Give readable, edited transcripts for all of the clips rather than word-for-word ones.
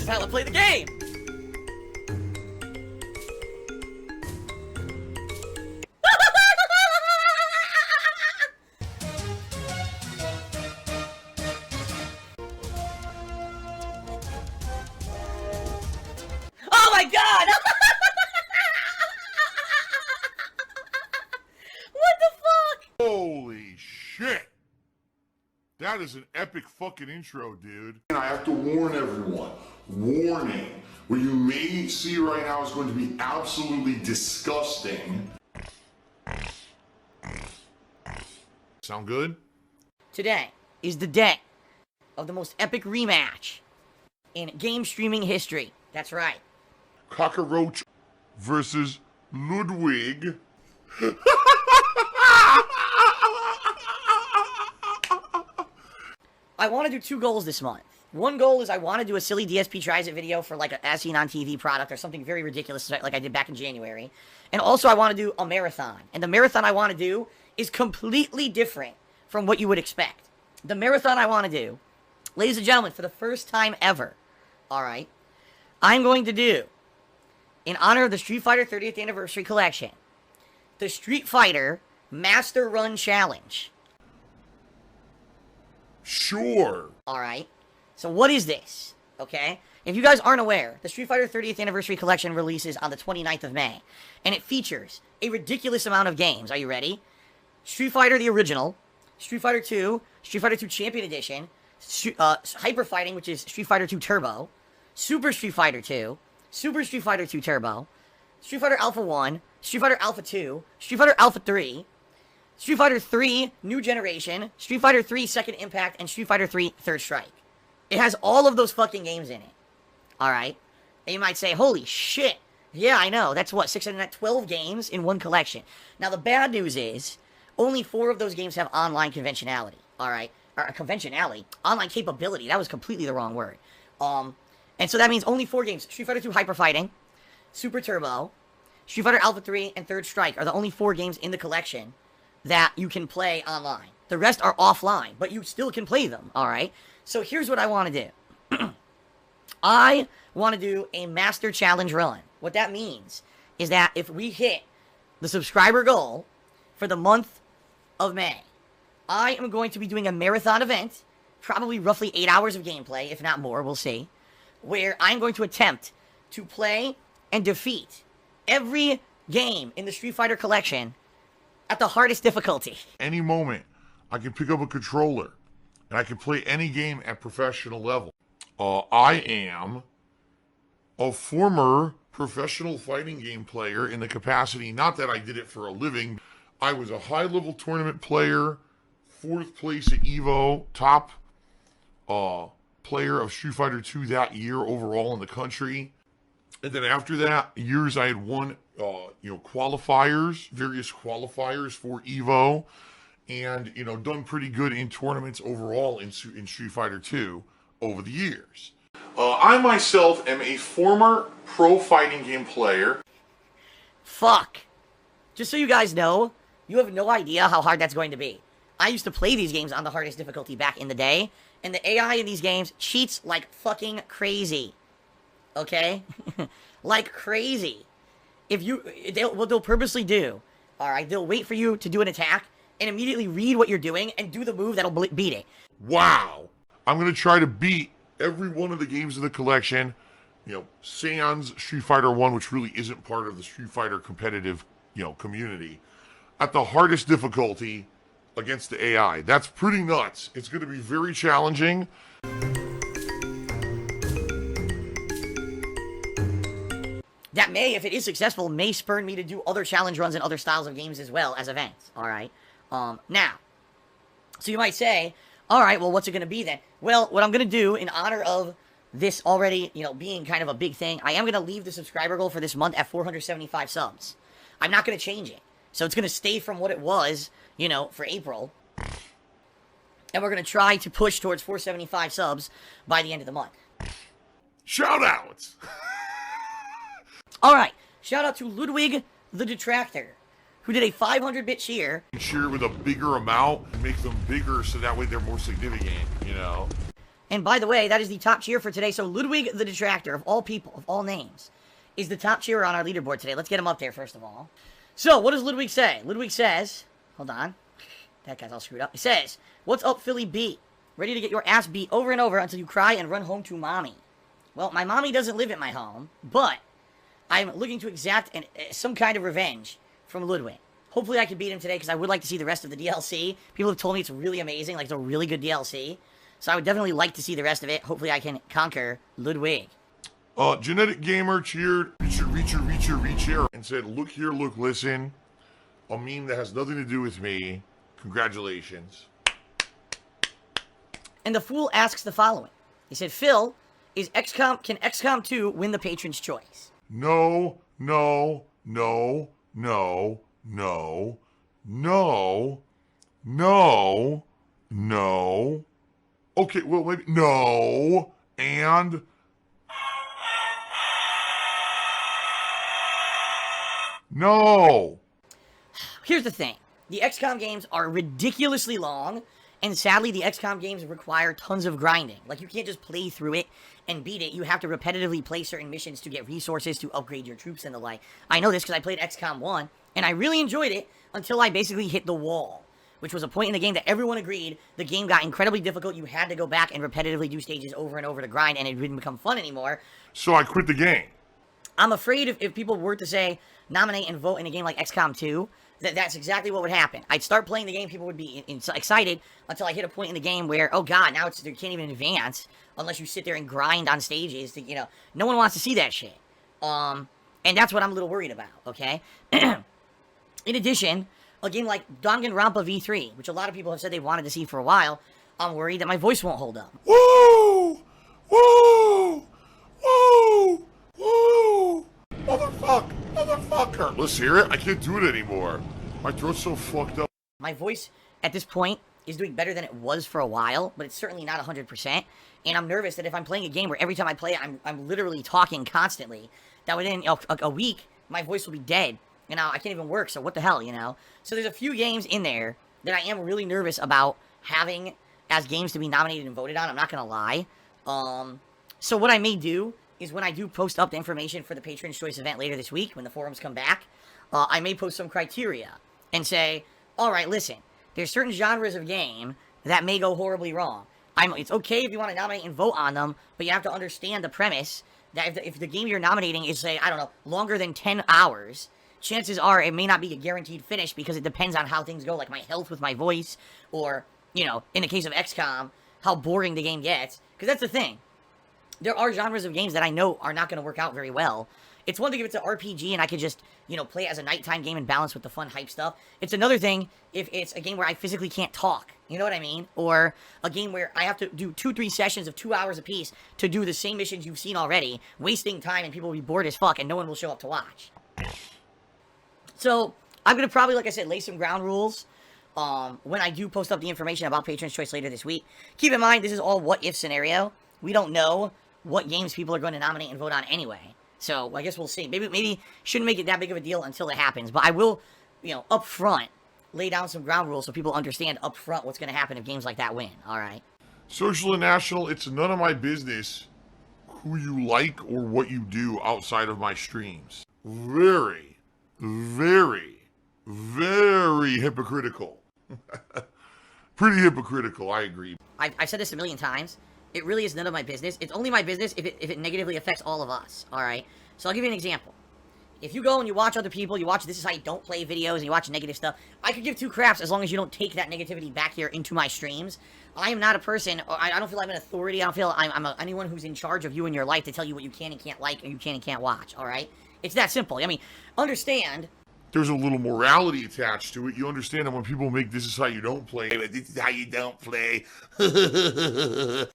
This is how I play the game! Oh my god! What the fuck? Holy shit! That is an epic fucking intro, dude. And I have to warn everyone. Warning. What you may see right now is going to be absolutely disgusting. Sound good? Today is the day of the most epic rematch in game streaming history. That's right. Cockroach versus Ludwig. I want to do 2 goals this month. One goal is I want to do a silly DSP Tries It video for like a As Seen on TV product or something very ridiculous like I did back in January. And also I want to do a marathon. And the marathon I want to do is completely different from what you would expect. The marathon I want to do, ladies and gentlemen, for the first time ever, alright, I'm going to do, in honor of the Street Fighter 30th Anniversary Collection, the Street Fighter Master Run Challenge. Sure. Alright. So what is this? Okay? If you guys aren't aware, the Street Fighter 30th Anniversary Collection releases on the 29th of May. And it features a ridiculous amount of games. Are you ready? Street Fighter the original, Street Fighter 2, Street Fighter 2 Champion Edition, Hyper Fighting, which is Street Fighter 2 Turbo, Super Street Fighter 2, Super Street Fighter 2 Turbo, Street Fighter Alpha 1, Street Fighter Alpha 2, Street Fighter Alpha 3, Street Fighter 3 New Generation, Street Fighter 3 Second Impact, and Street Fighter 3 Third Strike. It has all of those fucking games in it. Alright? And you might say, holy shit. Yeah, I know. That's what, 12 games in one collection. Now, the bad news is, only 4 of those games have online conventionality. Alright? Or conventionality. Online capability. That was completely the wrong word. And so that means only 4 games. Street Fighter 2 Hyper Fighting, Super Turbo, Street Fighter Alpha 3, and Third Strike are the only 4 games in the collection that you can play online. The rest are offline, but you still can play them, alright? So here's what I want to do. I want to do a Master Challenge run. What that means is that if we hit the subscriber goal for the month of May, I am going to be doing a marathon event, probably roughly 8 hours of gameplay, if not more, we'll see, where I'm going to attempt to play and defeat every game in the Street Fighter collection at the hardest difficulty. Any moment, I can pick up a controller, and I can play any game at professional level. I am a former professional fighting game player in the capacity, not that I did it for a living. I was a high-level tournament player, 4th place at EVO, top player of Street Fighter 2 that year overall in the country. And then after that, years I had won, qualifiers, various qualifiers for EVO, and, done pretty good in tournaments overall in Street Fighter 2 over the years. I myself am a former pro fighting game player. Fuck. Just so you guys know, you have no idea how hard that's going to be. I used to play these games on the hardest difficulty back in the day, and the AI in these games cheats like fucking crazy. Okay? Like crazy. What they'll purposely do, alright, they'll wait for you to do an attack and immediately read what you're doing and do the move that'll beat it. Wow. I'm going to try to beat every one of the games in the collection, sans Street Fighter 1, which really isn't part of the Street Fighter competitive, community, at the hardest difficulty against the AI. That's pretty nuts. It's going to be very challenging. That may, if it is successful, may spur me to do other challenge runs and other styles of games as well as events. Alright? Now, so you might say, alright, well, what's it going to be then? Well, what I'm going to do in honor of this already, being kind of a big thing, I am going to leave the subscriber goal for this month at 475 subs. I'm not going to change it. So it's going to stay from what it was, for April. And we're going to try to push towards 475 subs by the end of the month. Shout outs! Alright, shout out to Ludwig the Detractor, who did a 500-bit cheer. Cheer with a bigger amount, make them bigger so that way they're more significant, And by the way, that is the top cheer for today. So Ludwig the Detractor, of all people, of all names, is the top cheerer on our leaderboard today. Let's get him up there, first of all. So, what does Ludwig say? Ludwig says, hold on. That guy's all screwed up. He says, "What's up, Philly B? Ready to get your ass beat over and over until you cry and run home to mommy." Well, my mommy doesn't live at my home, but I'm looking to exact some kind of revenge from Ludwig. Hopefully I can beat him today, because I would like to see the rest of the DLC. People have told me it's really amazing, like it's a really good DLC. So I would definitely like to see the rest of it. Hopefully I can conquer Ludwig. Genetic Gamer cheered, reacher, and said, "Look here, look, listen. A meme that has nothing to do with me. Congratulations." And the fool asks the following. He said, "Phil, can XCOM 2 win the patron's choice?" No, no, no, no, no, no, no, no. Okay, well, maybe, no, and... No! Here's the thing. The XCOM games are ridiculously long, and sadly, the XCOM games require tons of grinding. Like, you can't just play through it and beat it. You have to repetitively play certain missions to get resources to upgrade your troops and the like. I know this because I played XCOM 1, and I really enjoyed it until I basically hit the wall, which was a point in the game that everyone agreed the game got incredibly difficult. You had to go back and repetitively do stages over and over to grind, and it didn't become fun anymore. So I quit the game. I'm afraid if people were to say, nominate and vote in a game like XCOM 2, that's exactly what would happen. I'd start playing the game, people would be excited, until I hit a point in the game where, oh god, now you can't even advance unless you sit there and grind on stages. No one wants to see that shit. And that's what I'm a little worried about, okay? In addition, a game like Danganronpa V3, which a lot of people have said they wanted to see for a while, I'm worried that my voice won't hold up. Woo! Woo! Woo! Woo! Motherfucker! Let's hear it. I can't do it anymore. My throat's so fucked up. My voice, at this point, is doing better than it was for a while, but it's certainly not 100%. And I'm nervous that if I'm playing a game where every time I play it, I'm literally talking constantly, that within a week, my voice will be dead. I can't even work, so what the hell, So there's a few games in there that I am really nervous about having as games to be nominated and voted on. I'm not gonna lie. So what I may do is when I do post up the information for the Patron's Choice event later this week, when the forums come back, I may post some criteria and say, alright, listen, there's certain genres of game that may go horribly wrong. It's okay if you want to nominate and vote on them, but you have to understand the premise that if the game you're nominating is, say, I don't know, longer than 10 hours, chances are it may not be a guaranteed finish because it depends on how things go, like my health with my voice, or, in the case of XCOM, how boring the game gets. Because that's the thing. There are genres of games that I know are not going to work out very well. It's one thing if it's an RPG and I could just, play it as a nighttime game and balance with the fun hype stuff. It's another thing if it's a game where I physically can't talk. You know what I mean? Or a game where I have to do 2-3 sessions of 2 hours apiece to do the same missions you've seen already, wasting time, and people will be bored as fuck and no one will show up to watch. So, I'm going to probably, like I said, lay some ground rules when I do post up the information about Patron's Choice later this week. Keep in mind, this is all what-if scenario. We don't know what games people are going to nominate and vote on anyway. So, I guess we'll see. Maybe shouldn't make it that big of a deal until it happens. But I will, up front, lay down some ground rules so people understand up front what's going to happen if games like that win. Alright? Social and national, it's none of my business who you like or what you do outside of my streams. Very, very, very hypocritical. Pretty hypocritical, I agree. I've said this a million times. It really is none of my business. It's only my business if it negatively affects all of us, alright? So I'll give you an example. If you go and you watch other people, you watch This Is How You Don't Play videos, and you watch negative stuff, I could give two craps as long as you don't take that negativity back here into my streams. I am not a person, or I don't feel I'm an authority, I don't feel anyone who's in charge of you in your life to tell you what you can and can't like, or you can and can't watch, alright? It's that simple. I mean, understand... There's a little morality attached to it. You understand that when people make This Is How You Don't Play, This Is How You Don't Play,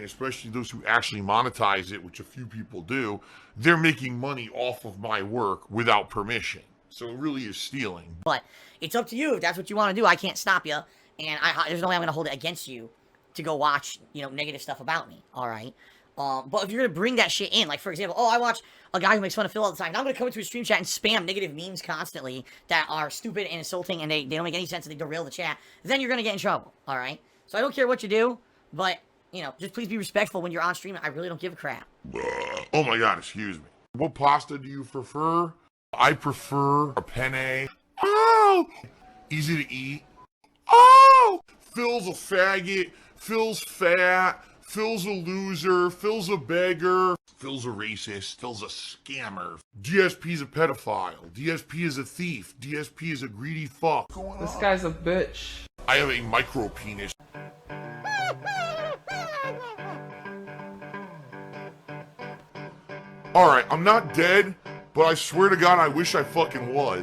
especially those who actually monetize it, which a few people do, they're making money off of my work without permission. So it really is stealing. But it's up to you if that's what you want to do. I can't stop you, and there's no way I'm going to hold it against you to go watch, negative stuff about me, alright? But if you're going to bring that shit in, like, for example, I watch a guy who makes fun of Phil all the time. Now I'm going to come into his stream chat and spam negative memes constantly that are stupid and insulting and they don't make any sense and they derail the chat. Then you're going to get in trouble, alright? So I don't care what you do, but you know, just please be respectful when you're on stream. I really don't give a crap. Oh my god, excuse me. What pasta do you prefer? I prefer a penne. Oh! Easy to eat. Oh! Phil's a faggot. Phil's fat. Phil's a loser. Phil's a beggar. Phil's a racist. Phil's a scammer. DSP's a pedophile. DSP is a thief. DSP is a greedy fuck. This guy's a bitch. I have a micro penis. Alright, I'm not dead, but I swear to God I wish I fucking was.